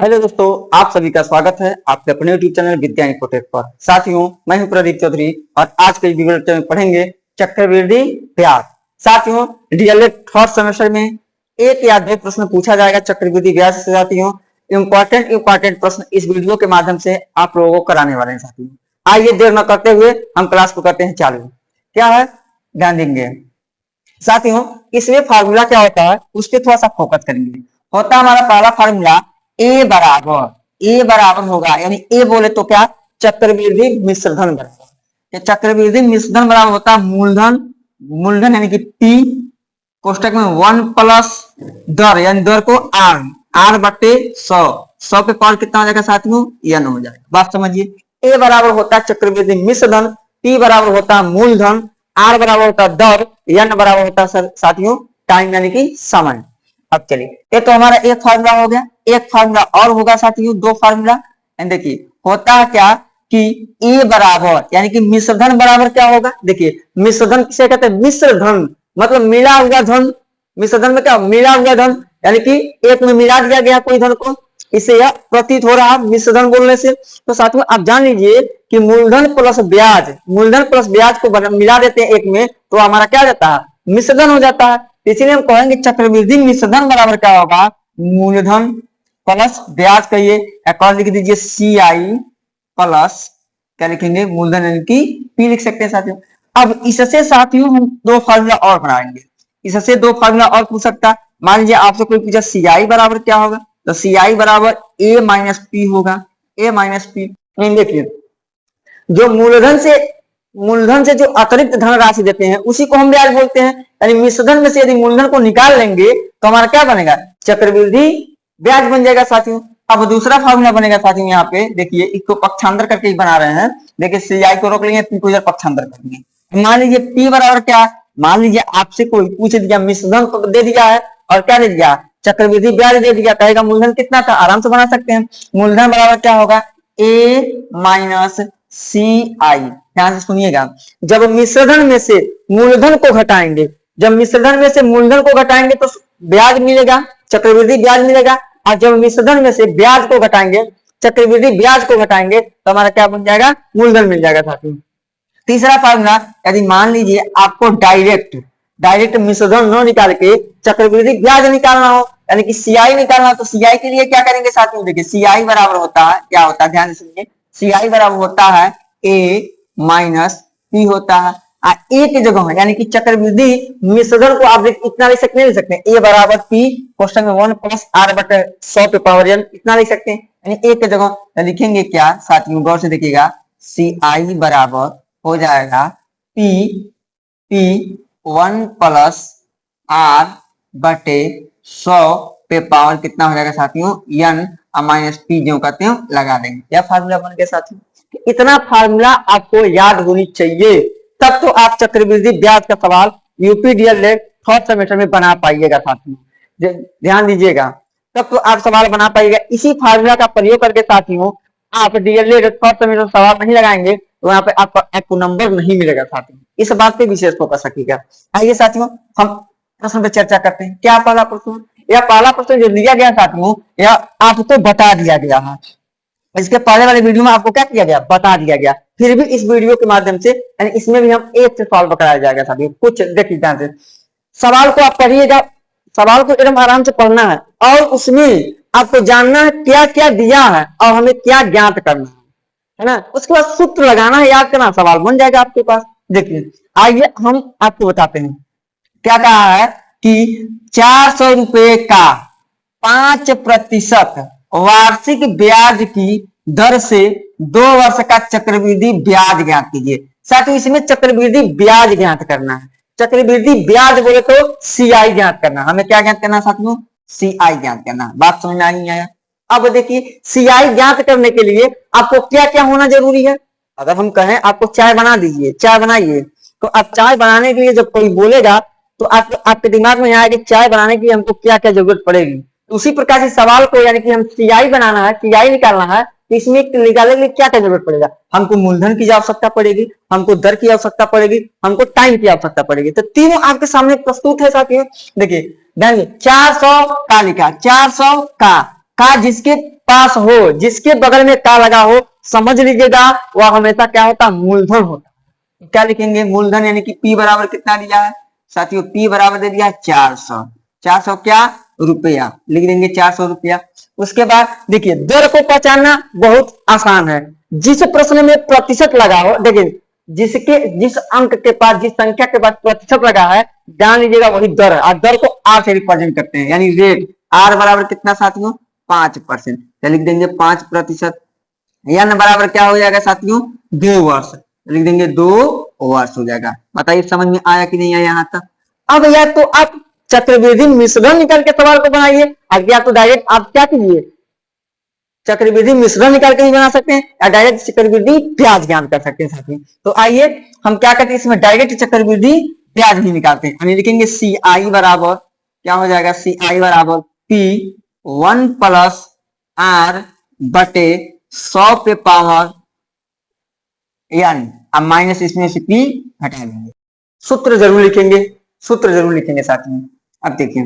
Hello दोस्तों, आप सभी का स्वागत है आपके अपने यूट्यूब चैनल विद्या इन्फोटेक पर। साथियों, मैं हूं प्रदीप चौधरी और आज के वीडियो में पढ़ेंगे चक्रवृद्धि ब्याज। साथियों, डीएलएड थर्ड सेमेस्टर में एक या दो प्रश्न पूछा जाएगा चक्रवृद्धि ब्याज से। साथियों, इंपॉर्टेंट प्रश्न इस वीडियो के माध्यम से आप लोगों को कराने वाले हैं। साथियों, आइए देर न करते हुए हम क्लास को करते हैं चालू। क्या है, ध्यान देंगे। साथियों, इसमें फार्मूला क्या होता है उस पर थोड़ा सा फोकस करेंगे। होता है हमारा पहला फार्मूला ए बराबर होगा, यानी ए बोले तो क्या, चक्रवृद्धि मिश्रधन बराबर। चक्रवृद्धि मिश्रधन बराबर होता है मूलधन यानी कि पी कोष्टक में 1 प्लस दर, यानी दर को आर बटे 100 पे पावर कितना हो जाएगा साथियों, एन हो जाएगा। बात समझिए, ए बराबर होता है चक्रवृद्धि मिश्रधन, पी बराबर होता है मूलधन, आर बराबर होता है दर, एन बराबर होता है साथियों टाइम यानी कि समय। अब चलिए, ये तो हमारा एक फार्मूला हो गया। एक फार्मूला और होगा साथियों, दो फार्मूला। देखिए होता है क्या कि ए बराबर यानी कि मिश्रधन बराबर क्या होगा। देखिए मिश्रधन किसे कहते हैं, मिश्रधन मतलब मिला हुआ धन। मिश्रधन में क्या, मिला हुआ धन, यानी कि एक में मिला दिया गया कोई धन को, इससे यह प्रतीत हो रहा है मिश्रधन बोलने से। तो साथियों आप जान लीजिए कि मूलधन प्लस ब्याज को मिला देते हैं एक में, तो हमारा क्या जाता है, मिश्रधन हो जाता है। इसीलिए हम कहेंगे चक्रवृद्धि मिश्रधन बराबर क्या होगा, मूलधन प्लस ब्याज कहिए, अकॉर्ड लिख दीजिए सी आई प्लस क्या लिखेंगे, मूलधन यानी कि पी लिख सकते हैं साथियों। अब इससे साथियों हम दो फार्मूला और बनाएंगे। इससे दो फार्मूला और पूछ सकता है। मान लीजिए आपसे कोई पूछा सी आई बराबर क्या होगा, तो सी आई बराबर ए माइनस पी होगा, ए माइनस पी। देखिए जो मूलधन से जो अतिरिक्त धन राशि देते हैं उसी को हम ब्याज बोलते हैं। यानी मिश्रधन में से यदि मूलधन को निकाल लेंगे तो हमारा क्या बनेगा, चक्रवृद्धि ब्याज बन जाएगा साथियों। अब दूसरा फार्मूला बनेगा साथियों, यहाँ पे देखिए इसको पक्षांतर करके ही बना रहे हैं। देखिए सी आई को रोक लेंगे, पी को इधर पक्षांतर करेंगे। मान लीजिए पी बराबर क्या, मान लीजिए आपसे कोई पूछ दिया, मिश्रधन को दे दिया है और क्या दे दिया, चक्रवृद्धि ब्याज दे दिया, कहेगा मूलधन कितना था, आराम से बना सकते हैं। मूलधन बराबर क्या होगा, ए माइनस सी आई। ध्यान से सुनिएगा, जब मिश्रधन में से मूलधन को घटाएंगे, तो ब्याज मिलेगा, चक्रवृद्धि ब्याज मिलेगा। और जब मिश्रधन में से ब्याज को घटाएंगे, चक्रवृद्धि ब्याज को घटाएंगे, तो हमारा क्या बन जाएगा, मूलधन मिल जाएगा साथियों। तीसरा फार्मूला, यदि मान लीजिए आपको डायरेक्ट मिश्रधन न निकाल के चक्रवृद्धि ब्याज निकालना हो, यानी कि सीआई निकालना हो, तो सीआई के लिए क्या करेंगे साथियों, देखिए सीआई बराबर होता है, क्या होता है ध्यान से सुनिए, सीआई बराबर होता है ए माइनस पी होता है। ए की जगह है यानी कि चक्रवृद्धि मिश्रधन को आप इतना लिख सकते, नहीं लिख सकते, ए बराबर पी क्वेश्चन में 1 प्लस आर बटे 100 पे पावर एन, इतना लिख सकते हैं। यानी ए की जगह लिखेंगे क्या साथियों, गौर से देखिएगा, सी आई बराबर हो जाएगा पी 1 प्लस आर बटे 100 पे पावर कितना हो जाएगा साथियों, एन माइनस पी जो कहते हैं लगा देंगे। यह फार्मूला बन गया साथियों। इतना फार्मूला आपको याद होनी चाहिए, तब तो आप चक्रवृद्धि ब्याज का सवाल यूपी डीएलएड थर्ड सेमेस्टर में बना पाइएगा साथियों। ध्यान दीजिएगा, तब तो आप सवाल बना पाइएगा। इसी फार्मूला का प्रयोग करके साथियों आप डीएलएड थर्ड सेमेस्टर सवाल नहीं लगाएंगे तो यहाँ पे आपको नंबर नहीं मिलेगा साथियों। इस बात पे विशेष फोकस रखिएगा। आइए साथियों हम प्रश्न पे चर्चा करते हैं। क्या पहला प्रश्न, यह पहला प्रश्न जो दिया गया साथियों, यह आपको बता दिया गया है। इसके पहले वाले वीडियो में आपको क्या किया गया, बता दिया गया। फिर भी इस वीडियो के माध्यम से यानी इसमें भी हम एक से सवाल कराया जाएगा साथियों। कुछ देखिए ध्यान से, सवाल को आप पढ़िएगा, सवाल को एकदम आराम से पढ़ना है और उसमें आपको जानना है क्या क्या दिया है और हमें क्या ज्ञात करना है ना। उसके बाद सूत्र लगाना है, याद करना, सवाल बन जाएगा आपके पास। देखिए आइए हम आपको बताते हैं। क्या कहा है कि 400 रुपए का 5% वार्षिक ब्याज की दर से 2 वर्ष का चक्रवृद्धि ब्याज ज्ञात कीजिए। साथियों इसमें चक्रवृद्धि ब्याज ज्ञात करना है। चक्रवृद्धि ब्याज बोले तो सीआई ज्ञात करना, हमें क्या ज्ञात करना साथियों, सीआई ज्ञात करना। बात समझ में आई नहीं आया। अब देखिए सीआई ज्ञात करने के लिए आपको क्या क्या होना जरूरी है। अगर हम कहें आपको चाय बना दीजिए, चाय बनाइए, तो आप चाय बनाने के लिए जब कोई बोलेगा तो आपके दिमाग में आएगा कि चाय बनाने के लिए हमको क्या क्या जरूरत पड़ेगी। उसी प्रकार से सवाल को यानी कि हम सीआई बनाना है, सीआई निकालना है, तो इसमें निकालने के लिए क्या क्या जरूरत पड़ेगा, हमको मूलधन की आवश्यकता पड़ेगी, हमको दर की आवश्यकता पड़ेगी, हमको टाइम की आवश्यकता पड़ेगी। तो तीनों आपके सामने प्रस्तुत है साथियों। देखिए 400 का लिखा, 400 का जिसके पास हो, जिसके बगल में का लगा हो, समझ लीजिएगा वह हमेशा क्या होता है, मूलधन होता है। क्या लिखेंगे, मूलधन, यानी कि P बराबर कितना दिया है साथियों, P बराबर दे दिया 400। 400 क्या, रुपया, लिख देंगे 400 रुपया। उसके बाद देखिए दर को पहचानना बहुत आसान है। जिस प्रश्न में प्रतिशत लगा हो, देखिए जिस अंक के पास, जिस संख्या के पास प्रतिशत लगा है, जान लीजिएगा वही दर है, और दर को आर से रिप्रेजेंट करते हैं, यानी रेट। आर बराबर कितना साथियों, 5%, लिख देंगे 5%। एन बराबर क्या हो जाएगा साथियों, 2 वर्ष, लिख देंगे 2 वर्ष हो जाएगा। बताइए समझ में आया कि नहीं आया यहाँ तक। अब या तो आप चक्रवृद्धि मिश्रण निकाल के सवाल को बनाइए, या तो डायरेक्ट आप क्या कीजिए, चक्रवृद्धि मिश्रण निकाल के भी बना सकते हैं, या डायरेक्ट चक्रवृद्धि ब्याज ज्ञान कर सकते हैं साथियों। तो आइए हम क्या करते हैं, इसमें डायरेक्ट चक्रवृद्धि ब्याज ही निकालते हैं। हम लिखेंगे सी आई बराबर क्या हो जाएगा, सी आई बराबर पी 1 प्लस आर बटे 100 पे पावर एन, अब माइनस इसमें से पी हटा देंगे। सूत्र जरूर लिखेंगे, सूत्र जरूर लिखेंगे साथियों। अब देखिए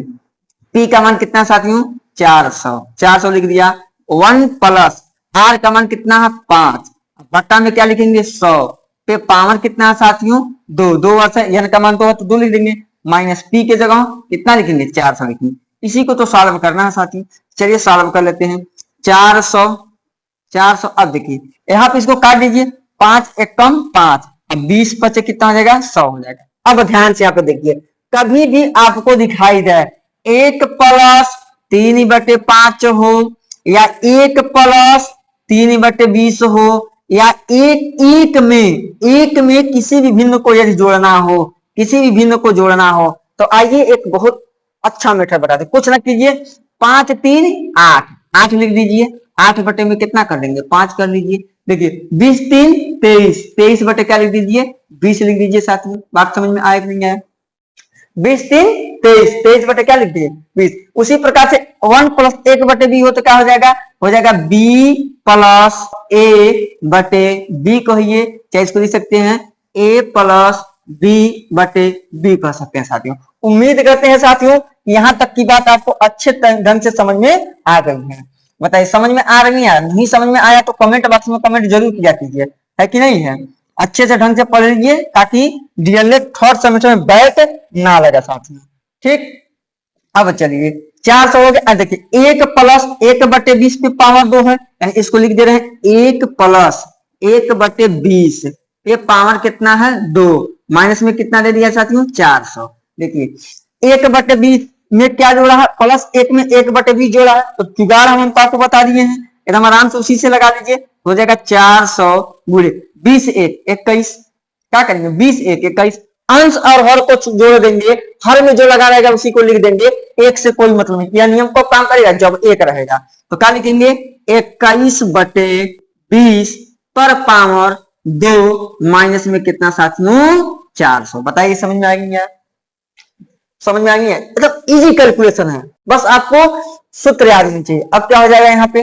पी का मान कितना साथियों, 400, 400 लिख दिया। 1 प्लस आर का मान कितना है, 5, बट्टा में क्या लिखेंगे, 100 पे पावर कितना है साथियों, 2 वर्ष है, एन का मान तो 2 लिख देंगे, माइनस पी के जगह कितना लिखेंगे, 400 लिखेंगे। इसी को तो सॉल्व करना है साथियों, चलिए सॉल्व कर लेते हैं। 400, अब देखिए यहाँ पे इसको काट दीजिए, 5 एक कम 5, अब 20 बचे कितना हो जाएगा, 100 हो जाएगा। अब ध्यान से यहाँ पे देखिए, कभी भी आपको दिखाई दे 1 प्लस 3/5 हो, या 1 प्लस 3/20 हो, या एक में किसी भी भिन्न को यदि जोड़ना हो, किसी भी भिन्न को जोड़ना हो, तो आइए एक बहुत अच्छा मेथड बताते, कुछ ना कीजिए, 5 3 8, 8 लिख दीजिए, 8 बटे में कितना कर देंगे, 5 कर लीजिए। देखिए 20 3 23, 23 बटे क्या लिख दीजिए, 20 लिख दीजिए साथियों। बात समझ में आया कि नहीं आया, 20 3 23, 23 बटे क्या लिख दिए, 20। उसी प्रकार से 1 प्लस 1 बटे बी हो तो क्या हो जाएगा, बी प्लस ए बटे बी कहिए, चाहे इसको लिख सकते हैं ए प्लस बी बटे बी कह सकते हैं साथियों। उम्मीद करते हैं साथियों यहां तक की बात आपको अच्छे ढंग से समझ में आ गई है। बताइए समझ में आ रही है, नहीं समझ में आया तो कमेंट बॉक्स में कमेंट जरूर किया कीजिए, है कि नहीं है। अच्छे से ढंग से पढ़ लीजिए ताकि डीएलएड थर्ड सेमेस्टर में बैठ ना लगा साथियों, ठीक। अब चलिए 400 हो गया। देखिए 1 प्लस 1/20 पे पावर 2 है, यानी इसको लिख दे रहे हैं 1 प्लस 1/20 पे पावर कितना है, 2, माइनस में कितना दे दिया साथियों, 400। देखिए 1/20 में क्या जोड़ा है, प्लस 1 में 1/20 जोड़ा है, तो जुगाड़ हम आपको बता दिए हैं, एकदम आराम से उसी से लगा लीजिए। हो जाएगा 400 गुणे 20 1 21, क्या करेंगे 20 1 21, अंश और हर को जोड़ देंगे, हर में जो लगा रहेगा उसी को लिख देंगे, एक से कोई मतलब नहीं, यह नियम कब काम करेगा, जब एक रहेगा। तो क्या लिखेंगे 21/20 पर पावर 2, माइनस में कितना साथियों, 400। बताइए समझ में आ गई है, समझ में आ गई है, मतलब इजी कैलकुलेशन है, बस आपको सूत्र याद होनी चाहिए। अब क्या हो जाएगा, यहाँ पे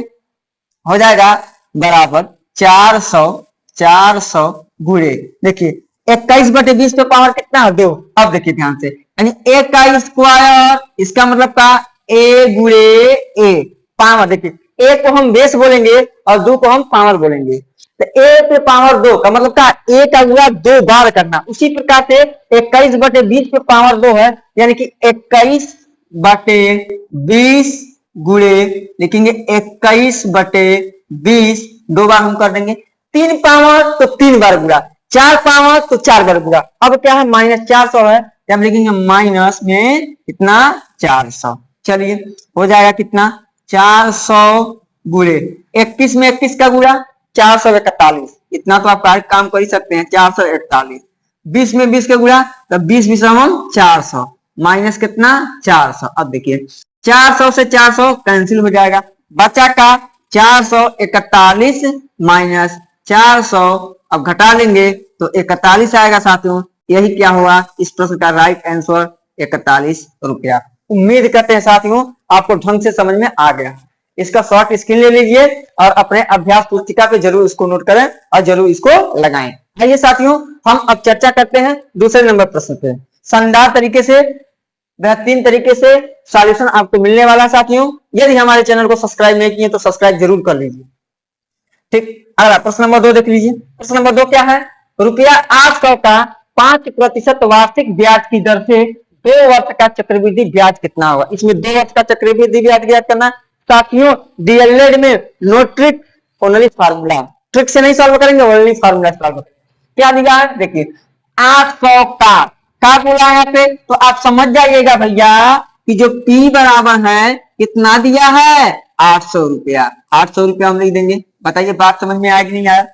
हो जाएगा बराबर 400 गुणे, देखिए 21/20 पे पावर कितना है, 2। अब देखिए ध्यान से, यानी ए का स्क्वायर, इसका मतलब का ए गुणे ए पावर। देखिए ए को हम बेस बोलेंगे और 2 को हम पावर बोलेंगे, तो ए पे पावर 2 का मतलब का ए का गुणा 2 बार करना। उसी प्रकार से 21/20 पे पावर 2 है, यानी कि 21/20 गुणे लिखेंगे 21/20, 2 बार हम कर देंगे, 3 पावर तो 3 बार गुणा, 4 पावर तो 4 बार गुणा। अब क्या है, -400 है, जब लिखेंगे माइनस में कितना, 400। चलिए हो जाएगा कितना, 400 गुणे 21 में 21 का गुणा 441, इतना तो आप काम कर ही सकते हैं, 441। 20 में 20 का गुणा तो 20 20 400, माइनस कितना, 400। अब देखिए 400 से 400 कैंसिल हो जाएगा, बचा का 441 माइनस 400, अब घटा लेंगे तो 41 आएगा साथियों। यही क्या हुआ, इस प्रश्न का राइट आंसर 41 रुपया। उम्मीद करते हैं साथियों आपको ढंग से समझ में आ गया। इसका शॉर्ट स्क्रीन ले लीजिए और अपने अभ्यास पुस्तिका पे जरूर इसको नोट करें और जरूर इसको लगाएं। आइए साथियों हम अब चर्चा करते हैं दूसरे नंबर प्रश्न पे। शानदार तरीके से बेहतरीन तरीके से सॉल्यूशन आपको मिलने वाला साथियों। यदि हमारे चैनल को सब्सक्राइब नहीं किए तो सब्सक्राइब जरूर कर लीजिए। ठीक, अगला प्रश्न नंबर 2 देख लीजिए। प्रश्न नंबर 2 क्या है? रुपया 800 का 5% वार्षिक ब्याज की दर से 2 वर्ष का चक्रवृद्धि ब्याज कितना होगा? इसमें 2 वर्ष का चक्रवृद्धि ब्याज ज्ञात करना साथियों। डीएलएड में no trick only formula, trick से नहीं सॉल्व करेंगे, ओनली फार्मूला सॉल्व करेंगे। क्या दिया है देखिए, 800 का बोला है पे, तो आप समझ जाइएगा भैया कि जो P बराबर है कितना दिया है, 800 रुपया। 800 रुपया हम लिख देंगे। बताइए बात समझ में आया कि नहीं आया?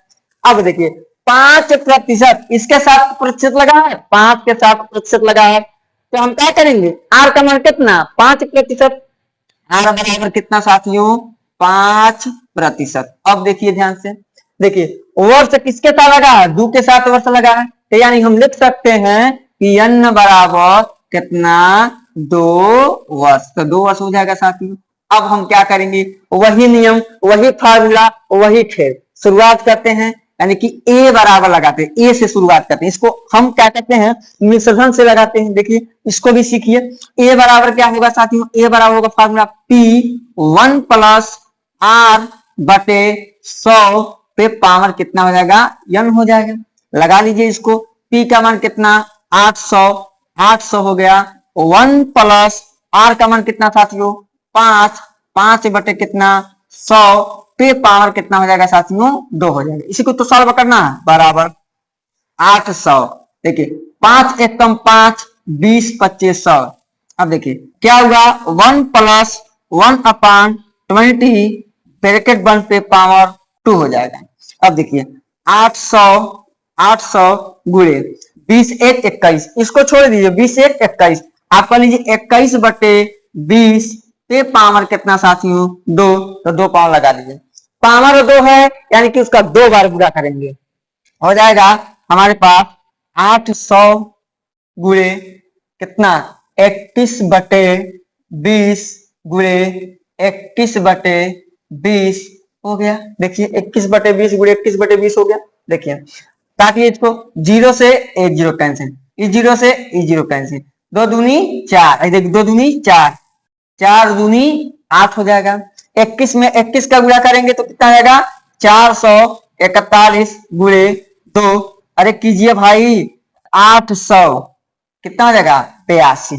अब देखिए 5%, इसके साथ प्रतिशत लगा है, 5 के साथ प्रतिशत लगा है, तो हम क्या करेंगे, आर का मान कितना, 5%। आर बराबर कितना साथियों, 5%। अब देखिए ध्यान से, देखिए वर्ष किसके साथ लगा है, 2 के साथ वर्ष लगा है, तो यानी हम लिख सकते हैं कि n बराबर कितना, 2 वर्ष। तो 2 वर्ष हो जाएगा साथियों। अब हम क्या करेंगे, वही नियम, वही फार्मूला, वही खेल, शुरुआत करते हैं, यानी कि ए बराबर लगाते हैं, ए से शुरुआत करते हैं। इसको हम क्या कहते हैं, मिश्रण से लगाते हैं। देखिए इसको भी सीखिए। ए बराबर क्या होगा साथियों, ए बराबर होगा फार्मूला P 1 प्लस R बटे 100 पे पावर कितना हो जाएगा, n हो जाएगा। लगा लीजिए इसको, P का मान कितना, 800 हो गया, 1 प्लस R का मान कितना साथियों, 5 बटे कितना, 100 पे पावर कितना हो जाएगा साथियों, 2 हो जाएगा। इसी को तो सॉल्व करना है, बराबर 800। देखिए 5 एक कम 5, 20 25 100। अब देखिए क्या हुआ, 1 प्लस 1 अपान 20 ब्रैकेट 1 पे पावर 2 हो जाएगा। अब देखिए 800 गुणे 20 एक 21, इसको छोड़ दीजिए, 20 एक 21, आप कर लीजिए 21 बटे 20 पे पावर कितना साथियों, 2, तो 2 पावर लगा लीजिए। पावर 2 है यानी कि उसका 2 बार पूरा करेंगे, हो जाएगा हमारे पास 800 गुणे कितना, 21 बटे 20 गुणे 21 बटे 20 हो गया। देखिए 21 बटे 20 गुणे 21 बटे 20 हो गया। देखिए काटिए इसको, 0 से 1 0 कैंसिल, इस 0 से इस 0 कैंसिल, 2 दूनी 4, देखिए 2 दूनी 4, 4 दूनी 8 हो जाएगा। 21 में 21 का गुणा करेंगे तो कितना आएगा, 441 गुणे 2, अरे कीजिए भाई, 800 कितना हो जाएगा, 82।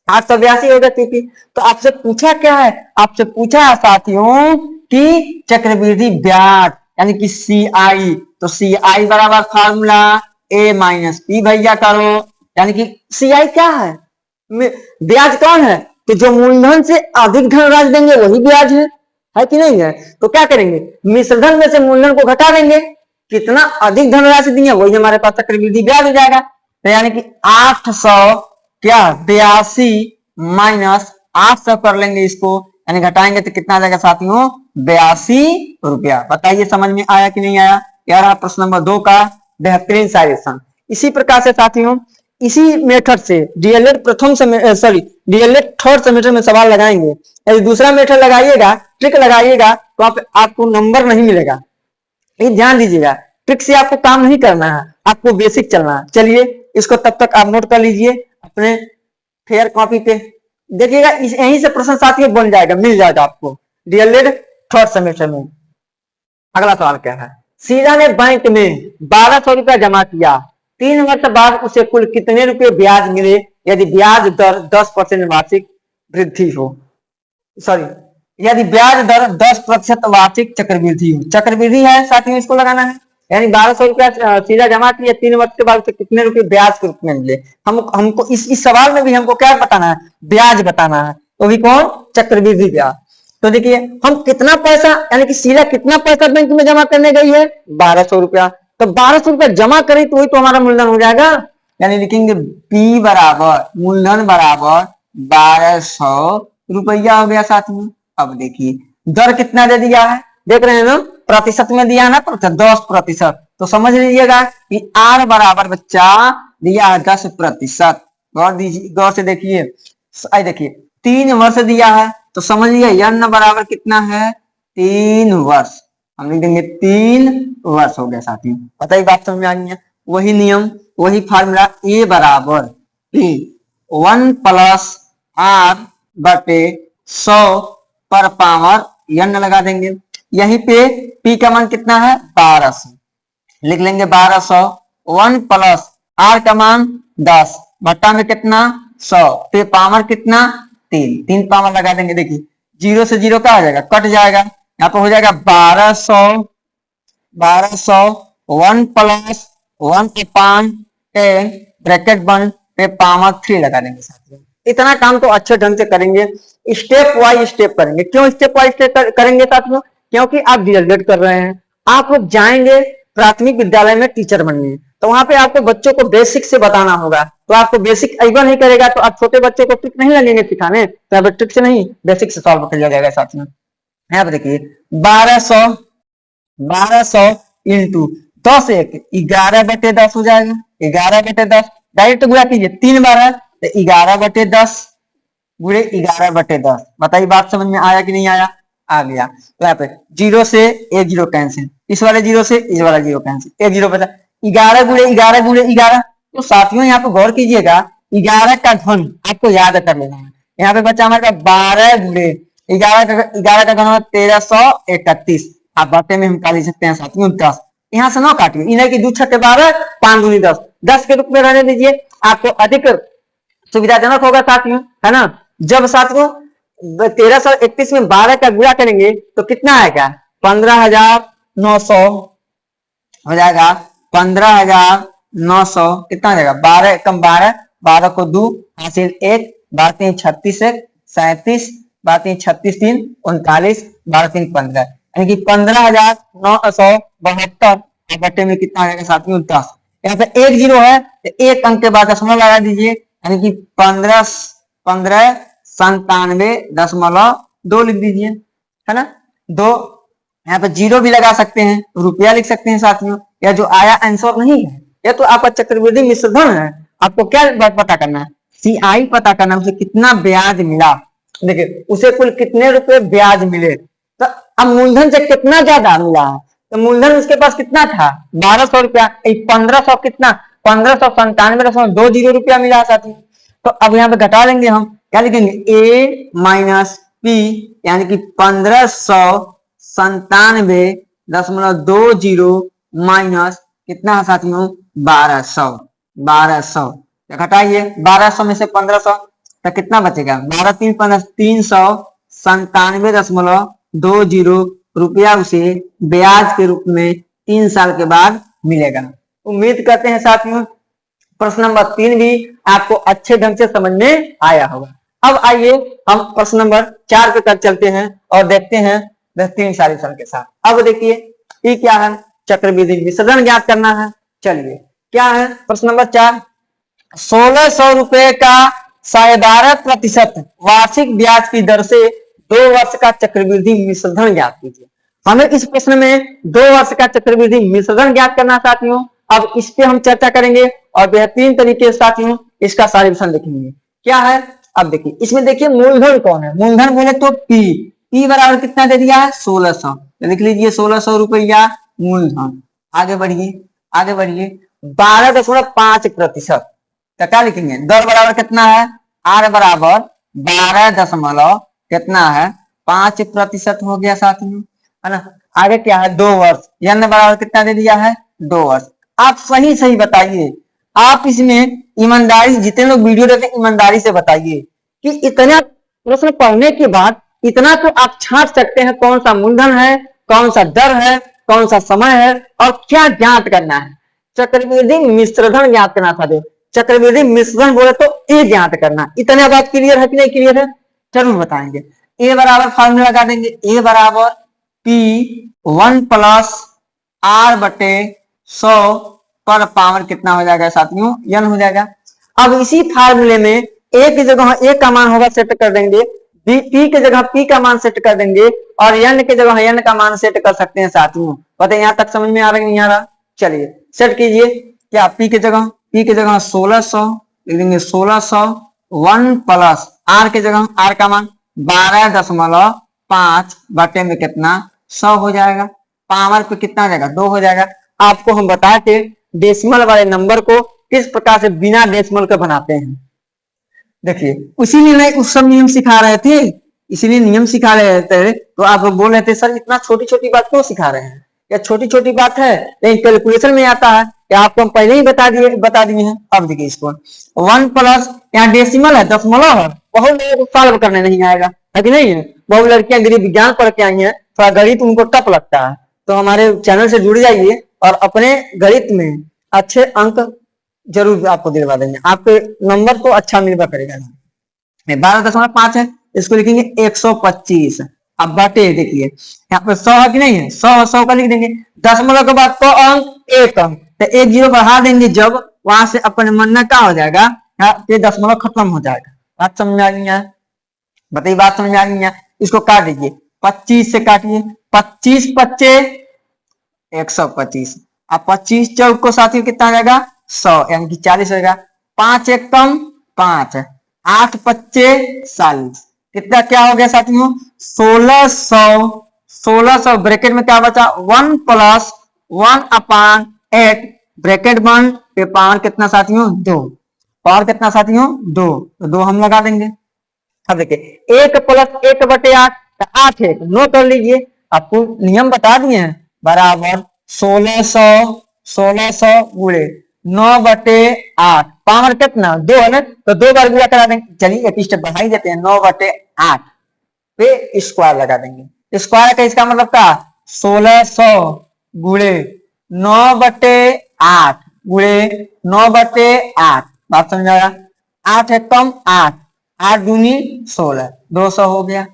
882 होगा। क्योंकि तो आपसे पूछा क्या है, आपसे पूछा है साथियों कि चक्रवृद्धि ब्याज यानी कि CI, तो CI बराबर फार्मूला A माइनस P भैया करो, यानी कि CI क्या है, ब्याज कौन है, तो जो मूलधन से अधिक धनराशि देंगे वही ब्याज है कि नहीं है। तो क्या करेंगे, मिश्रधन में से मूलधन को घटा देंगे, कितना अधिक धनराशि दी है वही हमारे पास चक्रवृद्धि ब्याज हो जाएगा। तो यानी कि 800 क्या 82 माइनस 800 कर लेंगे इसको, यानी घटाएंगे तो कितना आ जाएगा साथियों, 82 रुपया। बताइए समझ में आया कि नहीं आया। यार प्रश्न नंबर 2 का बेहतरीन सॉल्यूशन। इसी प्रकार से साथियों, इसी मेथड से डीएलएड डीएलएड थर्ड सेमेस्टर में सवाल लगाएंगे। यदि दूसरा मेथड लगाइएगा, ट्रिक लगाइएगा, तो आपको नंबर नहीं मिलेगा। ये ध्यान दीजिएगा, ट्रिक से आपको काम नहीं करना है, आपको बेसिक चलना है। चलिए इसको तब तक आप नोट कर लीजिए अपने फेयर कॉपी पे, देखिएगा यहीं से प्रश्न साथियों बन जाएगा, मिल जाएगा आपको डीएलएड थर्ड सेमेस्टर में। अगला सवाल क्या है, सीधा ने बैंक में 1200 रुपया जमा किया, 3 वर्ष बाद उसे कुल कितने रुपए ब्याज मिले यदि ब्याज दर 10% वार्षिक वृद्धि हो, सॉरी यदि ब्याज दर 10% वार्षिक चक्रवृद्धि हो। चक्रवृद्धि है साथियों, इसको लगाना है, यानी 1200 रुपया सीधा जमा किया, 3 वर्ष के बाद उसे कितने रुपए ब्याज के रूप में मिले। हमको इस सवाल में भी हमको क्या बताना है, ब्याज बताना है, तो भी कौन, चक्रवृद्धि ब्याज। तो देखिए हम कितना पैसा, यानी कि सीधा कितना पैसा बैंक में जमा करने गई है, 1200 रुपया, तो 1200 रुपया जमा करें तो वही तो हमारा मूलधन हो जाएगा। यानी लिखेंगे P बराबर मूलधन बराबर 1200 रुपया हो गया साथियों। अब देखिए दर कितना दे दिया है, देख रहे हैं ना, प्रतिशत में दिया है ना, 10%, तो समझ लीजिएगा कि R बराबर बच्चा दिया है 10%। गौर से देखिए, देखिए 3 वर्ष दिया है, तो समझ लीजिए n बराबर कितना है, 3 वर्ष। हम लिख देंगे 3 वर्ष हो गया साथियों। पता ही बात समझ में आ गई है। वही नियम, वही फार्मूला, A बराबर P 1 प्लस r बटे 100 पर पावर n लगा देंगे। यहीं पे p का मान कितना है 1200, लिख लेंगे 1200। 1 प्लस r का मान 10 बट्टा में कितना 100 पे पावर कितना 3 पावर लगा देंगे। देखिए 0 से 0 क्या हो जाएगा कट जाएगा, यहाँ पे हो जाएगा 1200 1 प्लस 1 अपान 10 ब्रैकेट 1 पे पावर 3 लगा देंगे साथियों। इतना काम तो अच्छे ढंग से करेंगे, स्टेप वाइज स्टेप करेंगे। क्यों स्टेप वाइज स्टेप करेंगे साथियों? क्योंकि आप डीएलएड कर रहे हैं, आप लोग जाएंगे प्राथमिक विद्यालय में टीचर बनने, तो वहां पे आपको बच्चों को बेसिक से बताना होगा। तो आपको बेसिक अगर नहीं करेगा तो आप छोटे बच्चों को ट्रिक नहीं लगेंगे सिखाने, तो अब ट्रिक से नहीं बेसिक से सॉल्व कर लिया जाएगा साथियों। यहाँ पे देखिए 1200 इंटू 10 1 11/10 हो जाएगा। 11/10 डायरेक्ट गुणा कीजिए 3 बार है तो 11/10 गुणे 11/10। बताइए बात समझ में आया कि नहीं आया? आ गया। तो यहाँ पे 0 से 1 0 कैंसिल, इस वाले 0 से इस वाला 0 कैंसिल, 1 0 बचा। 11 गुणे 11 गुणे 11। तो साथियों यहाँ पे गौर कीजिएगा 11 का घन आपको याद कर लेना है। यहाँ पे बचा हमारे पास 12 गुणे 11 का घन 1331। आप बातें में हम निकाल सकते हैं साथियों 10। यहाँ से 9 काटिए, इन्हें की 2 छठे 12 5 दूनी 10, 10 के रूप में रहने दीजिए, आपको अधिक सुविधाजनक होगा साथियों, है ना। जब साथियों 1331 में 12 का गुणा करेंगे तो कितना आएगा 15,900 हो जाएगा। 15,900 कितना हो जाएगा 12 कम 12, 12 को 2 हासिल 1, 12 3 36 1 37, 12 3 36 3 39, 12 3 15, यानी कि 15,972 बट्टे में कितना आ जाएगा साथियों 10। यहाँ पे 1 0 है तो 1 अंक के बाद दशमलव लगा दीजिए, यानी कि 1597.2 लिख दीजिए, है ना। 2 यहाँ पे 0 भी लगा सकते हैं, रुपया लिख सकते हैं साथियों। या जो आया आंसर नहीं है, यह तो आपका चक्रवृद्धि मिश्रधन है। आपको क्या पता करना है? CI पता करना है, उसे कितना ब्याज मिला। देखिए उसे कुल कितने रुपए ब्याज मिले, तो अब मूलधन से कितना ज्यादा मिला है, तो मूलधन उसके पास कितना था 1200 रुपया, 1500 कितना 1597.20 रुपया मिला साथियों। तो अब यहाँ पे घटा लेंगे हम, क्या लिखेंगे A माइनस P, यानी कि 1597.20 माइनस कितना है साथियों 1200। घटाइए 1200 में से 1500 तो कितना बचेगा 12 3 397.20 रुपया उसे ब्याज के रूप में 3 साल के बाद मिलेगा। उम्मीद करते हैं साथियों प्रश्न नंबर 3 भी आपको अच्छे ढंग से समझ में आया होगा। अब आइए हम प्रश्न नंबर 4 पे तक चलते हैं और देखते हैं बेहतरीन सॉल्यूशन के साथ। अब देखिए ये क्या है, चक्रवृद्धि मिश्रधन ज्ञात करना है। चलिए क्या है प्रश्न नंबर 4, 1600 रुपए का 12.5% वार्षिक ब्याज की दर से 2 वर्ष का चक्रवृद्धि मिश्रधन ज्ञात कीजिए। हमें इस प्रश्न में 2 वर्ष का चक्रवृद्धि मिश्रधन ज्ञात करना साथियों। अब इस पे हम चर्चा करेंगे और बेहतरीन तरीके से साथियों इसका सॉल्यूशन लिखेंगे। क्या है अब देखिए, इसमें देखिए मूलधन कौन है, मूलधन बोले तो P बराबर कितना दे दिया है 1600, तो लिख लीजिए 1600 रुपया मूलधन। आगे बढ़िए 12.5%, तो क्या लिखेंगे दर बराबर कितना है R बराबर 12 दशमलव कितना है 5% हो गया साथियों, है ना। आगे क्या है 2 वर्ष, N बराबर कितना दे दिया है 2 वर्ष। आप सही बताइए, आप इसमें ईमानदारी, जितने लोग वीडियो देखें ईमानदारी से बताइए कि इतना प्रश्न पढ़ने के बाद इतना तो आप छांट सकते हैं कौन सा मूलधन है, कौन सा दर है, कौन सा समय है और क्या ज्ञात करना है। चक्रवृद्धि मिश्रधन ज्ञात करना था, चक्रवृद्धि मिश्रधन बोले तो ए ज्ञात करना। इतने बात क्लियर है कि नहीं क्लियर है, जरूर बताएंगे। ए बराबर फॉर्मूला लगा देंगे, ए बराबर P1 प्लस R बटे 100 पर पावर कितना हो जाएगा साथियों N हो जाएगा। अब इसी फार्मूले में A की जगह A का मान होगा सेट कर देंगे, P की जगह P का मान सेट कर देंगे और N की जगह N का मान सेट कर सकते हैं साथियों। बताइए यहाँ तक समझ में आ रहा है नहीं आ रहा? चलिए सेट कीजिए। क्या P की जगह 1600 लिख देंगे 1600, 1 प्लस R की जगह R का मान 12.5 बटे में कितना 100 हो जाएगा। पावर पे कितना हो जाएगा 2 हो जाएगा। आपको हम बताते डेसिमल वाले नंबर को किस प्रकार से बिना डेसिमल के बनाते हैं। देखिए उसीलिए मैं उस सब नियम सिखा रहे थे, इसीलिए नियम सिखा रहे थे। तो आप लोग बोल रहे थे सर इतना छोटी छोटी बात क्यों सिखा रहे हैं, या छोटी छोटी बात है लेकिन कैलकुलेशन में आता है, या आपको हम पहले ही बता दिए हैं। अब देखिए इसको 1 प्लस, यहाँ डेसिमल है, दशमलव है, बहुत लोगों को सॉल्व करने नहीं आएगा, है कि नहीं है। बहुत लड़कियां गृह विज्ञान पढ़ के आई हैं, थोड़ा गणित उनको टफ लगता है, तो हमारे चैनल से जुड़ जाइए और अपने गणित में अच्छे अंक जरूर आपको दिलवा देंगे, आपके नंबर को अच्छा मिलवा करेगा। 12.5 है, इसको लिखेंगे 125। अब बाटे देखिए यहाँ पे 100 है कि नहीं है, 100 का लिख देंगे, दशमलव के बाद को अंक 1 अंक, तो 1 0 बढ़ा देंगे जब, वहां से अपने मन में क्या हो जाएगा, ये दशमलव खत्म हो जाएगा। बात समझ में आ गई है, बताइए बात समझ में आ गई है। इसको काट दीजिए, 25 से काटिए, 25 पच्चे 125, अब 25 चौक को साथियों कितना आ जाएगा 100, यानी कि 40 हो जाएगा। 5 एक कम 5, 8 पच्चे 40, कितना क्या हो गया साथियों 1600। 1600 ब्रैकेट में क्या बचा 1 प्लस 1 अपान 8 ब्रैकेट बंद पे पावर कितना साथियों 2, पावर कितना साथियों 2, तो 2 हम लगा देंगे। अब देखिए 1 प्लस 1 बटे 8, 8 1 9 कर लीजिए, आपको नियम बता दिए हैं, बराबर 1600 गुणे 9 बटे 8, पावर कितना 2 है ना, तो 2 बार गुणा करा देंगे। चलिए एक स्टेप बढ़ा ही देते हैं, 9 बटे 8 पे स्क्वायर लगा देंगे। स्क्वायर का इसका मतलब क्या 1600 गुणे 9 बटे 8 गुणे 9 बटे 8, बात समझ आया। 8 एक कम 8, 8 दूनी 16, 200 हो गया।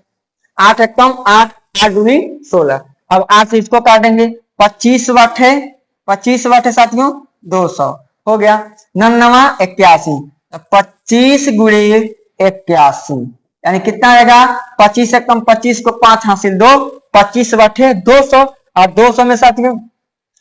8 एक कम 8, 8 दूनी 16, अब 8 से इसको काटेंगे, 25 वाट है, 25 वाट है साथियों 200 हो गया। 99 81, 25 गुणे 81 यानी कितना आएगा 25 से कम 25 को 5 हासिल 2, 25 वाट है 200, और 200 में साथियों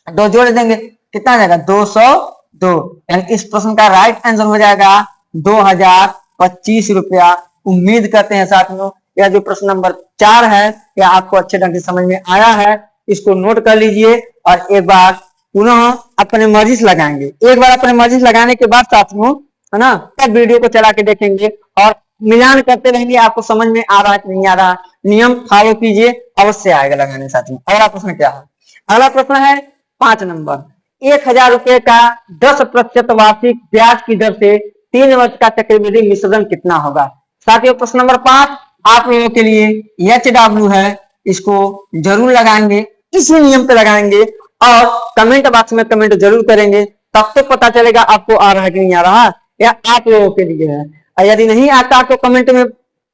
2 जोड़ देंगे, कितना आ जाएगा 202, यानी इस प्रश्न का राइट आंसर हो जाएगा 2025 रुपया। उम्मीद करते हैं साथियों यह जो प्रश्न नंबर 4 है यह आपको अच्छे ढंग से समझ में आया है, इसको नोट कर लीजिए और एक बार पुनः अपने मर्जी से लगाएंगे। एक बार अपने मर्जी से लगाने के बाद साथियों है ना, तब वीडियो को चला के देखेंगे और मिलान करते रहेंगे, आपको समझ में आ रहा है कि नहीं आ रहा। नियम फॉलो कीजिए, अवश्य आएगा लगाने साथियों। अगला प्रश्न क्या है, अगला प्रश्न है 5 नंबर, 1000 रुपए का 10% वार्षिक ब्याज की दर से 3 वर्ष का चक्रवृद्धि मिश्रण कितना होगा। साथियों प्रश्न नंबर 5 आप लोगों के लिए HW है, इसको जरूर लगाएंगे, इसी नियम पे लगाएंगे और कमेंट बॉक्स में कमेंट जरूर करेंगे, तब तो पता चलेगा आपको आ रहा है कि नहीं आ रहा, या आप लोगों के लिए है। और यदि नहीं आता तो कमेंट में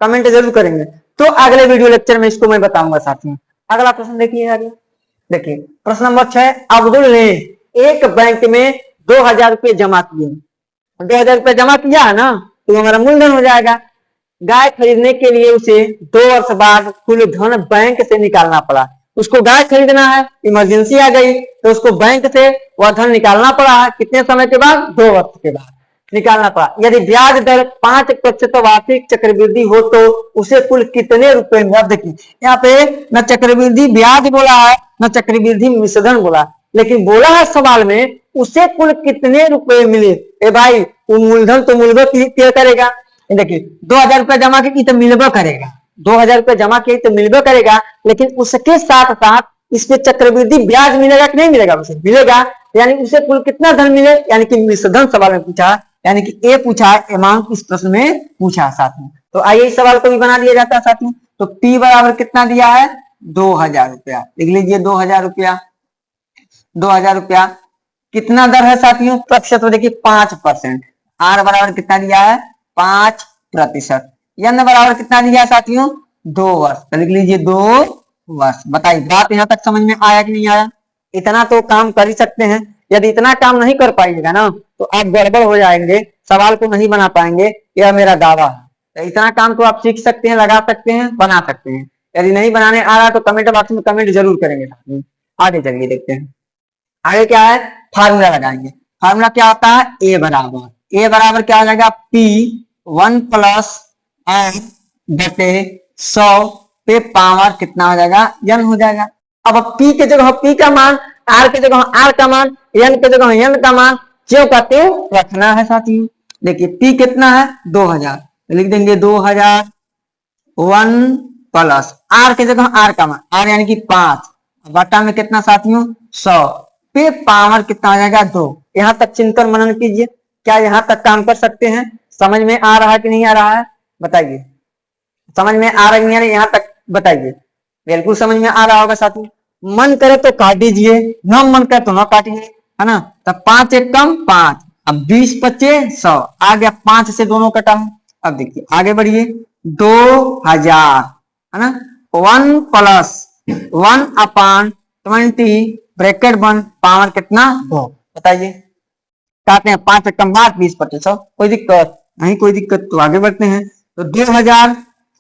कमेंट जरूर करेंगे, तो अगले वीडियो लेक्चर में इसको मैं बताऊंगा साथियों। अगला प्रश्न देखिए आगे, देखिए प्रश्न नंबर 6, अब्दुल ने एक बैंक में 2000 रुपये जमा किए, 2000 रुपये जमा किया है ना, तो हमारा मूलधन हो जाएगा। गाय खरीदने के लिए उसे 2 वर्ष बाद कुल धन बैंक से निकालना पड़ा, उसको गाय खरीदना है, इमरजेंसी आ गई तो उसको बैंक से वह धन निकालना पड़ा है, कितने समय के बाद 2 वर्ष के बाद निकालना पड़ा। यदि ब्याज दर 5% वार्षिक चक्रवृद्धि हो तो उसे कुल कितने रुपए में, देखिए यहाँ पे न चक्रवृद्धि ब्याज बोला है न चक्रवृद्धि मिश्रण बोला, लेकिन बोला है सवाल में उसे कुल कितने रुपए मिले। ए भाई वो मूलधन तो मिलबो करेगा, देखिए 2000 रुपया जमा की तो मिलबो करेगा, 2000 रुपया जमा किए तो मिलबो करेगा, लेकिन उसके साथ साथ इसमें चक्रवृद्धि ब्याज मिलेगा कि नहीं मिलेगा, उसे मिलेगा, यानी उसे कुल कितना धन मिले, यानी कि मिश्रधन सवाल में पूछा, यानी कि ए पूछा अमाउंट इस प्रश्न में पूछा साथियों। तो आइए इस सवाल को भी बना दिया जाता है साथियों। तो P बराबर कितना दिया है 2000 रुपया, लिख लीजिए 2000 रुपया। 2000 रुपया कितना दर है साथियों, प्रतिशत तो देखिए 5%। R बराबर कितना दिया है 5%। N बराबर कितना दिया है साथियों 2 वर्ष, तो लिख लीजिए 2 वर्ष। बताइए बात यहाँ तक समझ में आया कि नहीं आया। इतना तो काम कर ही सकते हैं, यदि इतना काम नहीं कर पाइएगा ना तो आप गड़बड़ हो जाएंगे, सवाल को नहीं बना पाएंगे, यह मेरा दावा है। तो इतना काम तो आप सीख सकते हैं, लगा सकते हैं, बना सकते हैं। यदि नहीं बनाने आ रहा तो कमेंट बॉक्स में कमेंट जरूर करेंगे साथियों। आगे चलिए देखते हैं, आगे क्या है, फार्मूला लगाएंगे। फार्मूला क्या होता है, ए बराबर क्या हो जाएगा P1 प्लस एम बटे 100 पे पावर कितना हो जाएगा N हो जाएगा। अब P के जगह P का मान, R के जगह R का मान, N के जगह N का मान, क्यों का त्यों रखना है साथियों। देखिए P कितना है 2000, लिख देंगे 2000 1 प्लस आर की जगह आर का मान आर यानी कि 5 बटा में कितना साथियों 100 पे पावर कितना आ जाएगा 2। यहां तक चिंतन मनन कीजिए, क्या यहां तक काम कर सकते हैं? समझ में आ रहा है कि नहीं आ रहा है बताइए, समझ में आ रहा है नहीं आ रहा यहाँ तक बताइए। बिल्कुल समझ में आ रहा होगा साथियों। मन करे तो काट दीजिए, न मन करे तो न काटिए, है ना। तब 5 एक कम 5, अब 20 बचे 100 आ गया, 5 से दोनों कटा है। अब देखिए आगे बढ़िए 2000 है ना 1 प्लस 1 अपान 20 ब्रैकेट 1 पावर कितना 2 बताइए। काटते हैं 5 एक कम 5 20 बचे 100, कोई दिक्कत नहीं, कोई दिक्कत। तो आगे बढ़ते हैं तो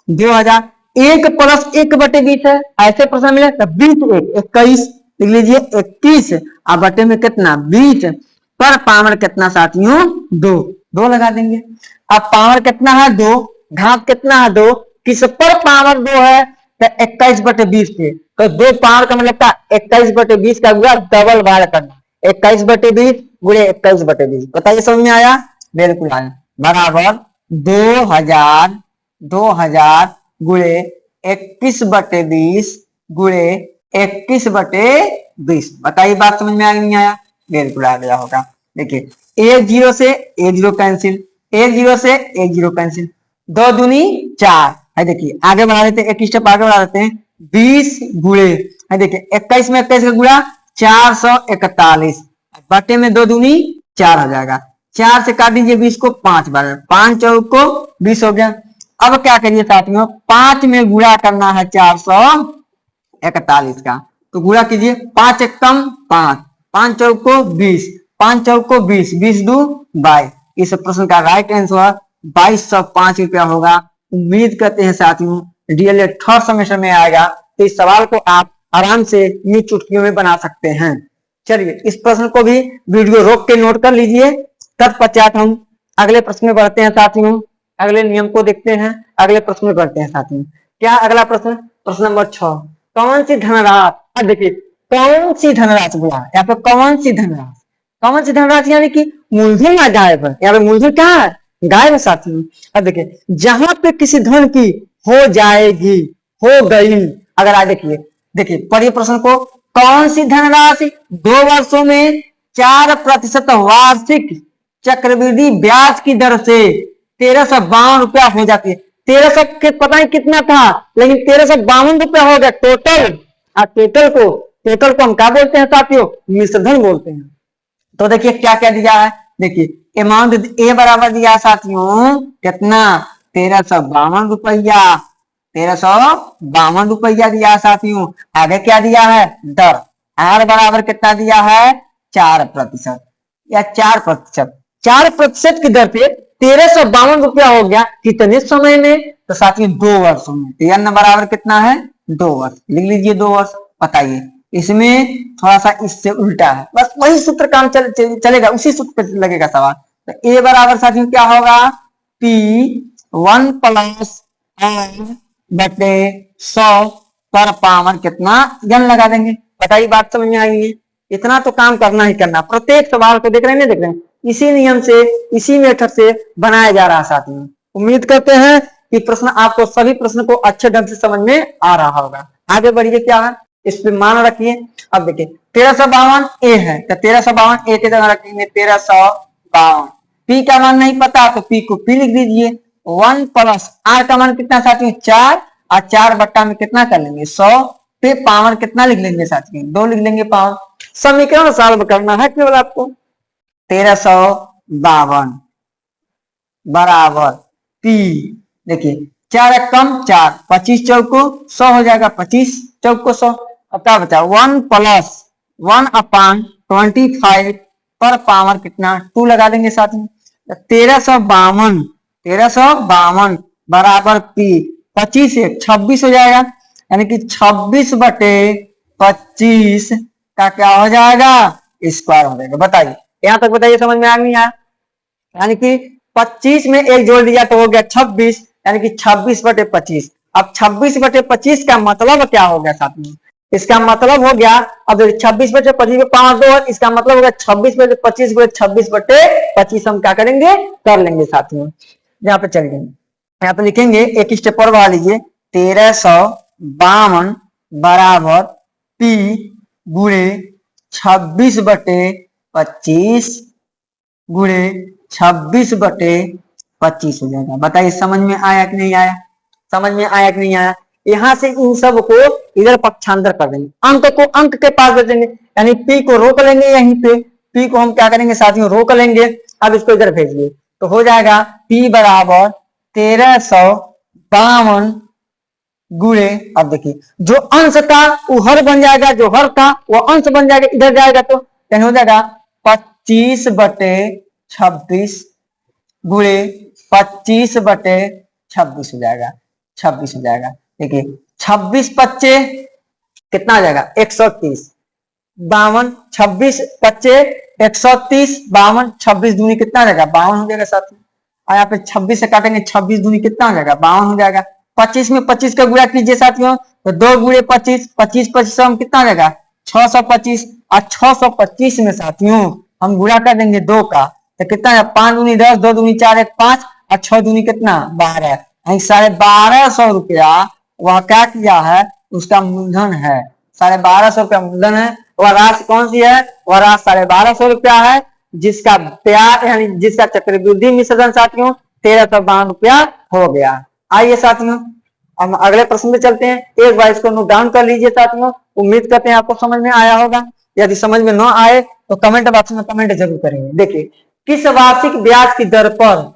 2000 1 प्लस 1 बटे 20 है, ऐसे प्रश्न मिले तो 20 1 21 लिख लीजिए 21 अब बटे में कितना 20 पर पावर कितना साथियों 2 लगा देंगे। अब पावर कितना है 2, घात कितना है 2, किस पर पावर 2 है तो 21 बटे 20 पे, तो 2 पावर का मतलब 21 बटे 20 का गुणा डबल बार करना, 21 बटे 20 गुणे 21 बटे 20। बताइए समझ में आया? बिल्कुल आया। बराबर 2000 गुणे 21 बटे 20 गुणे 21 बटे 20। बताइए बात समझ में आया नहीं आया? बिल्कुल आ गया होगा। देखिए 1 0 से 1 0 कैंसिल, 1 0 से 1 0 कैंसिल, 2 दूनी 4 है। देखिए आगे बढ़ा देते हैं, एक स्टेप आगे बढ़ा देते हैं 20 गुणे है। देखिए 21 में 21 का गुणा 441 बटे में 2 दूनी 4 हो जाएगा, 4 से काट दीजिए 20 को 5 बार, 5 चौक को 20 हो गया। अब क्या करिए साथियों 5 में गुणा करना है 441 का, तो गुणा कीजिए 5 एक कम 5, 5 चौक को 20, 5 चौक को 20, 20 दू 22। इस प्रश्न का राइट आंसर 2205 रुपया होगा। उम्मीद करते हैं साथियों डीएलएड थर्ड सेमेस्टर में आएगा, तो इस सवाल को आप आराम से यूं चुटकियों में बना सकते हैं। चलिए इस प्रश्न को भी वीडियो रोक के नोट कर लीजिए, तत्पश्चात हम अगले प्रश्न में बढ़ते हैं साथियों। अगले नियम को देखते हैं, अगले प्रश्न में बढ़ते हैं साथियों। क्या अगला प्रश्न? प्रश्न नंबर 6, कौन सी धनराशि, देखिए कौन सी धनराशि बोला यहाँ पे, कौन सी धनराशि, कौन सी धनराशि यानी कि मूलधन या गायब है, यहाँ पे मूलधन क्या है गायब है साथियों। अब देखिए जहां पे किसी धन की हो जाएगी, हो गई, अगर आ देखिए पढ़िए प्रश्न को, कौन सी धनराशि 2 वर्षों में 4% वार्षिक चक्रवृद्धि ब्याज की दर से 1352 रुपया हो जाती है। 1300 के पता नहीं कितना था, लेकिन 1352 रुपया हो गया टोटल। टोटल को हम क्या बोलते हैं साथियों? मिश्रधन बोलते हैं। तो देखिए क्या क्या दिया है, देखिए अमाउंट ए बराबर दिया साथियों कितना 1352 रुपया, 1352 रुपया दिया साथियों। आगे क्या दिया है दर, आर बराबर कितना दिया है 4% या 4% की दर पे 1352 रुपया हो गया कितने समय में? तो साथियों 2 वर्षों में। तो n बराबर कितना है 2 वर्ष, लिख लीजिए 2 वर्ष। बताइए इसमें थोड़ा सा इससे उल्टा है, बस वही सूत्र काम चलेगा, उसी सूत्र पे लगेगा सवाल। तो ए बराबर साथियों क्या होगा P1 प्लस n बटे 100 पर पावर कितना n लगा देंगे। बताइए बात समझ में आई है? इतना तो काम करना ही करना, प्रत्येक सवाल को देख रहे हैं, देख रहे हैं, इसी नियम से इसी मेथड से बनाया जा रहा है साथियों। उम्मीद करते हैं कि प्रश्न आपको सभी प्रश्न को अच्छे ढंग से समझ में आ रहा होगा। आगे बढ़िए क्या है इस पे मान रखिए। अब देखिए 1352 ए है, तो 1352 ए की जगह रखेंगे 1352। पी का मान नहीं पता तो पी को पी लिख दीजिए। 1 प्लस आर का मान कितना साथियों 4, और 4 बट्टा में कितना कर लेंगे 100 पे पावर कितना लिख लेंगे साथियों 2 लिख लेंगे पावर। समीकरण सॉल्व करना है केवल आपको। 1352 बराबर पी, देखिए 4 कम 4, 25 चौको 100 हो जाएगा, 25 चौको 100। अब क्या बचा 1 प्लस 1 अपान 25 पर पावर कितना 2 लगा देंगे साथ में। 1352 बराबर पी 25 से 26 हो जाएगा, यानी कि 26 बटे 25 का क्या हो जाएगा स्क्वायर हो जाएगा। बताइए यहां तक बताइए समझ में आ गई? यानी कि 25 में एक जोड़ दिया तो हो गया 26, यानी कि 26 बटे 25। अब 26 बटे 25 का मतलब क्या हो गया साथ में? इसका मतलब हो गया, अब 26 बटे 25 में पावर 2 है, इसका मतलब हो गया 26 बटे 25 गुणे 26 बटे 25 हम क्या करेंगे कर लेंगे साथियों। यहाँ पे चलिए यहाँ पे लिखेंगे, एक स्टेप और बढ़ा लीजिए, 1352 बराबर पी गुणे 26/25 गुणे 26/25 हो जाएगा। बताइए समझ में आया कि नहीं आया? समझ में आया कि नहीं आया? यहाँ से इन सब को इधर पक्षांतर कर देंगे, अंक को अंक के पास दे देंगे, यानी पी को रोक लेंगे यहीं पे, पी को हम क्या करेंगे साथियों, रोक लेंगे। अब इसको इधर भेजिए तो हो जाएगा पी बराबर 1352 गुणे, अब देखिए जो अंश था वो हर बन जाएगा, जो हर था वो अंश बन जाएगा, इधर जाएगा तो हो जाएगा 25/26 गुणे 25/26 हो जाएगा, 26 हो जाएगा। देखिए 26/25 कितना आ जाएगा, 130, 52, 26/25 130, 52, 26 दूनी कितना आ जाएगा, 52 हो जाएगा साथियों। और यहाँ पे 26 से काटेंगे, 26 दूनी कितना हो जाएगा, 52 हो जाएगा। 25 में 25 का गुणा कीजिए साथियों, तो 2 गुणे 25, 25 हम कितना आ जाएगा 625, और 625 में साथियों हम गुणा कर देंगे 2 का, तो कितना है 5 दूनी 10, 2 दूनी 4, 1 5, और 6 दूनी कितना 12, 1250 रुपया वह क्या किया है, उसका मूलधन है, 1250 रुपया मूलधन है। वह राशि कौन सी है, वह राशि 1250 रुपया है, जिसका ब्याज यानी जिसका चक्रवृद्धि मिश्रण साथियों 1352 रुपया हो गया। आइए साथियों हम अगले प्रश्न में चलते हैं, एक बार इसको नोट डाउन कर लीजिए साथियों। उम्मीद करते हैं आपको समझ में आया होगा, यदि समझ में न आए तो कमेंट बॉक्स में कमेंट जरूर करेंगे। देखिए, किस वार्षिक ब्याज की दर पर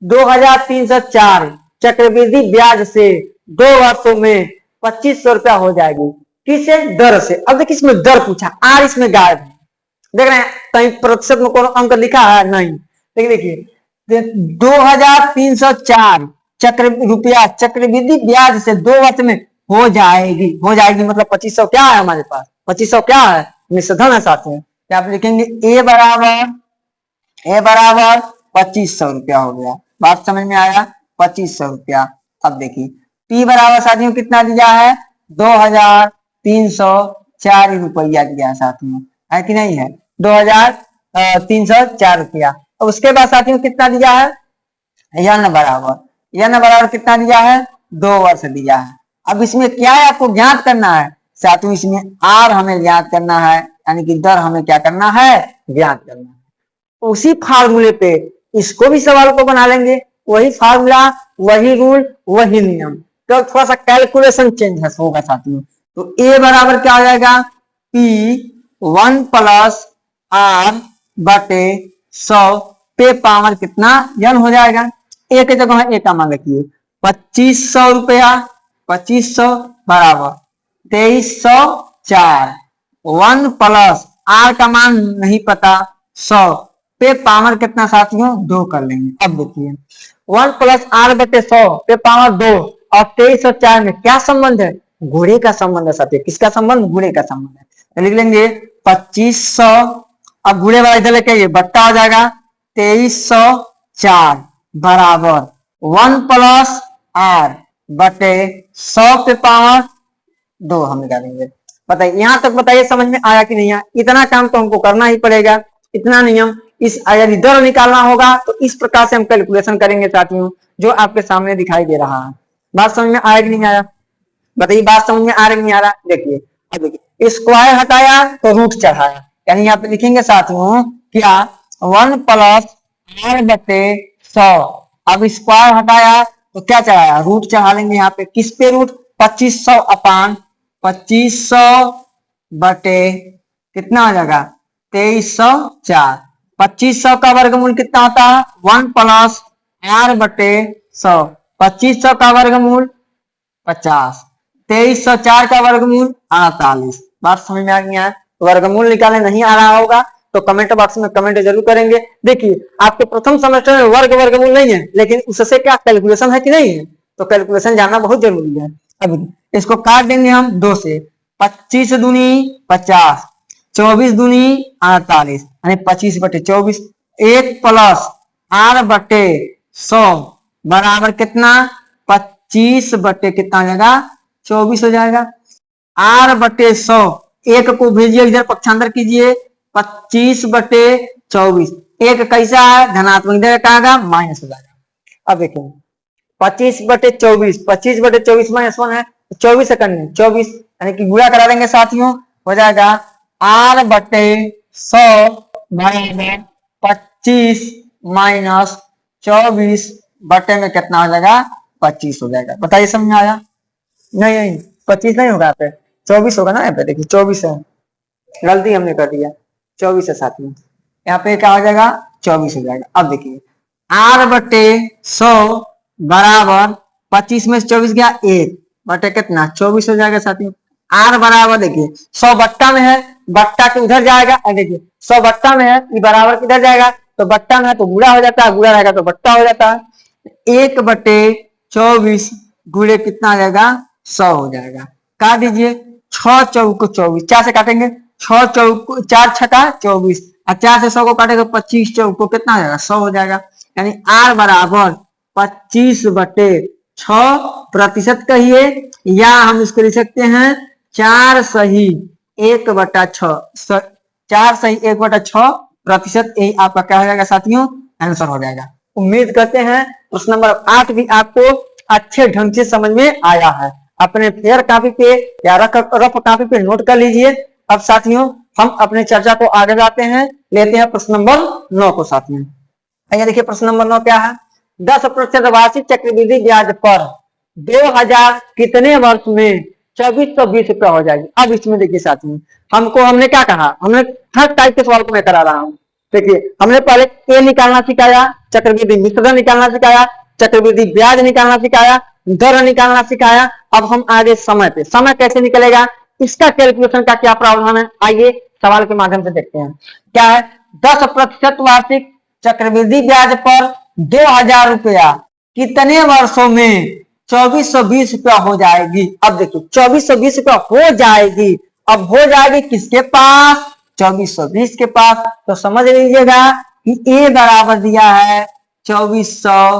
2304 चक्रवृद्धि ब्याज से 2 वर्षों में 2500 रुपया हो जाएगी, किस दर से? अब देखिए इसमें दर पूछा, आर इसमें गायब है, देख रहे हैं कहीं प्रतिशत में कोई अंक लिखा है नहीं, लेकिन देखिए 2304 रुपया चक्रवृद्धि ब्याज से 2 वर्ष में हो जाएगी, हो जाएगी मतलब 2500 क्या है हमारे पास, 2500 क्या है, निषेधन है साथियों। आप लिखेंगे ए बराबर 2500 रुपया हो गया, बात समझ में आया, 2500 रुपया। अब देखिए पी बराबर साथियों कितना दिया है, 2304 रुपया दिया है साथियों, है कि नहीं है, 2304 रुपया। और उसके बाद साथियों कितना दिया है, यन बराबर कितना दिया है, 2 वर्ष दिया है। अब इसमें क्या है आपको ज्ञात करना है साथियों, इसमें आर हमें ज्ञात करना है, यानी कि दर हमें क्या करना है, ज्ञात करना है। उसी फार्मूले पे इसको भी सवाल को बना लेंगे, वही फार्मूला, वही रूल, वही नियम, तो थोड़ा सा कैलकुलेशन चेंज होगा साथियों। तो ए बराबर क्या हो जाएगा, P1 + R/100 पे पावर कितना n हो जाएगा, ए के जगह ए का मान रखिए 2500 रुपया, 2500 बराबर 2304, 1 + R का मान नहीं पता 100 पे पावर कितना साथियों 2 कर लेंगे। अब देखिए 1 + R/100 पे पावर 2 और 2304 में क्या संबंध है, गुणे का संबंध है साथियों। किसका संबंध, गुणे का संबंध है। तो लिख लेंगे 2500, अब गुणे वाला इधर लेके ये बट्टा हो जाएगा 2304 बराबर 1 + R/100 पे पावर 2 हम निकालेंगे। बताइए यहां तक, बताइए समझ में आया कि नहीं आया? इतना काम तो हमको करना ही पड़ेगा, इतना नियम। इस यदि दर निकालना होगा तो इस प्रकार से हम कैलकुलेशन करेंगे साथियों, जो आपके सामने दिखाई दे रहा है। बात समझ में आया कि नहीं आया? बताइए बात समझ में आ रहा है कि नहीं आ रहा? देखिए अब देखिए स्क्वायर हटाया तो रूट चढ़ाया, यानी यहाँ पे लिखेंगे साथियों क्या, 1 + R/100। अब स्क्वायर हटाया तो क्या चढ़ाया, रूट चढ़ा लेंगे यहाँ पे, किस पे रूट, 2500 अपान 2500 बटे कितना हो जाएगा 2304। 2500 का वर्गमूल कितना होता है, 1 + R/100। 2500 का वर्गमूल 50, 2304 का वर्गमूल 48। बात समझ में आ गई है? वर्गमूल निकालने नहीं आ रहा होगा तो कमेंट बॉक्स में कमेंट जरूर करेंगे। देखिए आपके प्रथम सेमेस्टर में वर्गमूल नहीं है, लेकिन उससे क्या कैलकुलेशन है कि नहीं है, तो कैलकुलेशन जानना बहुत जरूरी है। अब इसको काट देंगे हम 2 से, 25 दूनी 50, 24 दूनी 48, यानी 25/24। 1 + R/100 बराबर कितना, 25 बटे कितना हो जाएगा 24 हो जाएगा। R/100 एक को भेजिए इधर पक्षांतर कीजिए, 25/24। एक कैसा है, धनात्मक, इधर का आएगा माइनस हो जाएगा। अब देखिए 25/24, 25/24 -1 है, 24 सेकंड में 24, यानी कि गुणा करा देंगे साथियों, हो जाएगा R/100 बराबर 25 माइनस 24 बटे में कितना हो जाएगा 25 हो जाएगा। बताइए समझ में आया? नहीं 25 नहीं होगा, पे 24 होगा ना, यहाँ पे देखिए 24 है, गलती हमने कर दिया, 24 है साथियों, यहाँ पे क्या हो जाएगा 24 हो जाएगा। अब देखिए R/100 बराबर 25 में से 24 गया 1 बटे कितना 24 हो जाएगा साथियों। R बराबर देखिए 100 बट्टा में है, बट्टा के उधर जाएगा, देखिए 100 बट्टा में है, ये बराबर किधर जाएगा, तो बट्टा में है तो गुणा हो जाता है, गुणा रहेगा तो बट्टा हो जाता है। 1/24 गुणे कितना आ जाएगा 100 हो जाएगा। काट दीजिए, 6 चौक 24, 4 से काटेंगे, 6 चौक 4 छका 24, और 4 से 100 को काटेंगे 25 चौक को कितना हो जाएगा 100 हो जाएगा। यानी R बराबर 25/6% कहिए, या हम इसको लिख सकते हैं 4 सही 1/6, 4 सही 1/6%, यही आपका क्या हो जाएगा साथियों आंसर हो जाएगा। उम्मीद करते हैं प्रश्न नंबर 8 भी आपको अच्छे ढंग से समझ में आया है। अपने फेयर कॉपी पे या रफ कॉपी पे नोट कर लीजिए। अब साथियों हम अपने चर्चा को आगे जाते हैं, लेते हैं प्रश्न नंबर 9 को साथियों। आइए देखिए प्रश्न नंबर 9 क्या है। 10% वार्षिक चक्रवृद्धि ब्याज पर 2000 कितने वर्ष में 2420 रुपया हो जाएगी। अब इसमें देखिए साथियों हमने क्या कहा, हमने हर टाइप के सवाल को मैं करा रहा हूँ। देखिए हमने पहले ए निकालना सिखाया, चक्रवृद्धि मिश्रण निकालना सिखाया, चक्रवृद्धि ब्याज निकालना सिखाया, दर निकालना सिखाया। अब हम आगे समय पे, समय कैसे निकलेगा, इसका कैलकुलेशन का क्या प्रावधान है, आइए सवाल के माध्यम से देखते हैं। क्या है, 10% वार्षिक चक्रवृद्धि ब्याज पर 2000 रुपया कितने वर्षों में 2420 रुपया हो जाएगी। अब देखिए 2420 रुपया हो जाएगी, अब हो जाएगी किसके पास 2420 के पास। तो समझ लीजिएगा कि ए बराबर दिया है 2400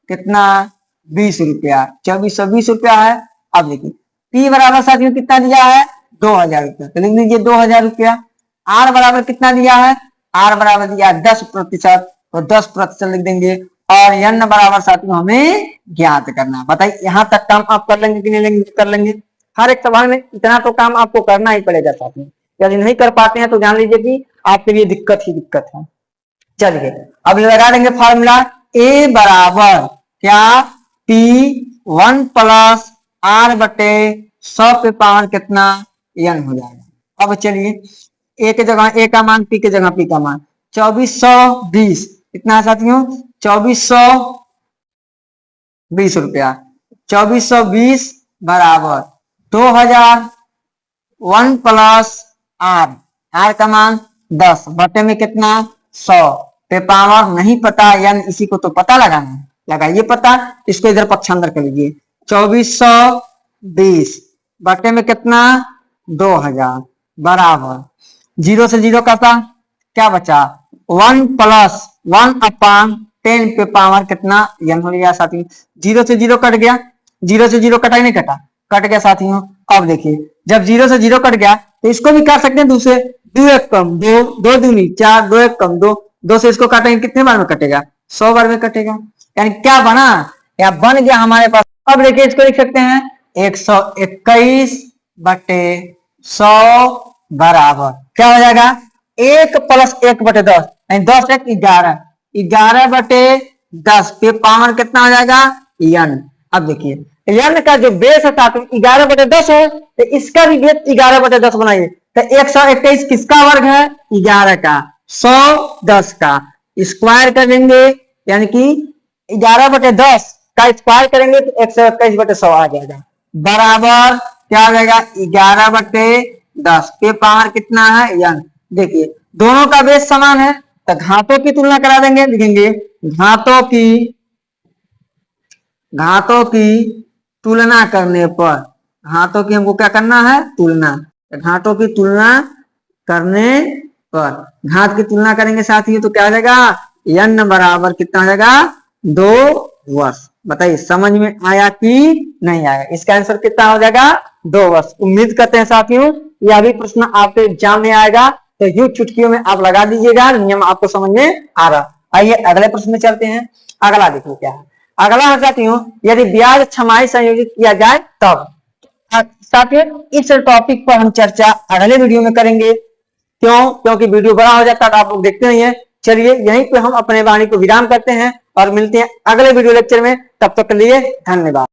कितना 20 रुपया, 2420 रुपया है। अब देखिए पी बराबर साथियों कितना दिया है 2000 रुपया, तो लिख लीजिए 2000 रुपया। आर बराबर कितना दिया है, आर बराबर दिया 10%, तो 10% लिख देंगे। और एन बराबर साथियों हमें ज्ञात करना। बताइए यहाँ तक काम आप कर लेंगे कि नहीं लेंगे, कर लेंगे। हर एक सवाल में इतना तो काम आपको करना ही पड़ेगा साथियों, यदि नहीं कर पाते हैं तो जान लीजिए कि आपके लिए दिक्कत ही दिक्कत है। चलिए अब लगा देंगे फॉर्मूला, ए बराबर क्या P1 प्लस R/100 पे पावर कितना n हो जाएगा। अब चलिए ए के जगह ए का मान, पी के जगह पी का मान, 2420 कितना है साथियों 2420 रुपया। 2420 बराबर 2000 1 प्लस R, R का मान 10 बटे में कितना 100 पे पावर नहीं पता, यानी इसी को तो पता लगाना, लगाइए पता, इसको इधर पक्षांतर कर लीजिए। 2420 बटे में कितना 2000 बराबर 0 से 0 काटा, क्या बचा 1 प्लस 1/10 पे पावर कितना n हो गया साथियों। 0 से 0 कट गया, 0 से 0 कटा ही नहीं कटा, कट गया साथियों। अब देखिए जब 0 से 0 कट गया तो इसको भी काट सकते हैं, दूसरे 2 1 कम 2, 2 दूनी 4, 2 1 कम 2, 2 से इसको काटेंगे कितने बार में कटेगा 100 बार में कटेगा। यानी क्या बना, या बन गया हमारे पास। अब देखिए इसको लिख सकते हैं 121 बटे 100 बराबर क्या हो जाएगा 1 प्लस 1/10, यानी 10 1 11, 11 बटे 10 पे पावर कितना हो जाएगा n। अब देखिए n का जो बेस है 11/10 है, तो इसका भी बेस 11/10 बनाइए। तो 121 किसका वर्ग है 11 का, 100 10 का, स्क्वायर कर देंगे, यानी कि 11/10 का स्क्वायर करेंगे तो 121/100 आ जाएगा, बराबर क्या आ जाएगा 11/10 पे पावर कितना है n। देखिए दोनों का बेस समान है, तो घातों की तुलना करा देंगे, लिखेंगे घातों की तुलना करने पर, घातों की हमको क्या करना है तुलना, घातों की तुलना करने पर, घात की तुलना करेंगे साथियों तो क्या हो जाएगा n बराबर कितना हो जाएगा 2 वर्ष। बताइए समझ में आया कि नहीं आया, इसका आंसर कितना हो जाएगा 2 वर्ष। उम्मीद करते हैं साथियों यह भी प्रश्न आपके एग्जाम में आएगा, तो यूं चुटकियों में आप लगा दीजिएगा, नियम आपको समझ में आ रहा। आइए अगले प्रश्न में चलते हैं। अगला देखिए क्या है, अगला है साथियों यदि ब्याज छमाही संयोजित किया जाए तब। साथियों इस टॉपिक पर हम चर्चा अगले वीडियो में करेंगे। क्योंकि वीडियो बड़ा हो जाता है तो आप लोग देखते नहीं है। चलिए यहीं पे हम अपने वाणी को विराम करते हैं और मिलते हैं अगले वीडियो लेक्चर में। तब तक के लिए धन्यवाद।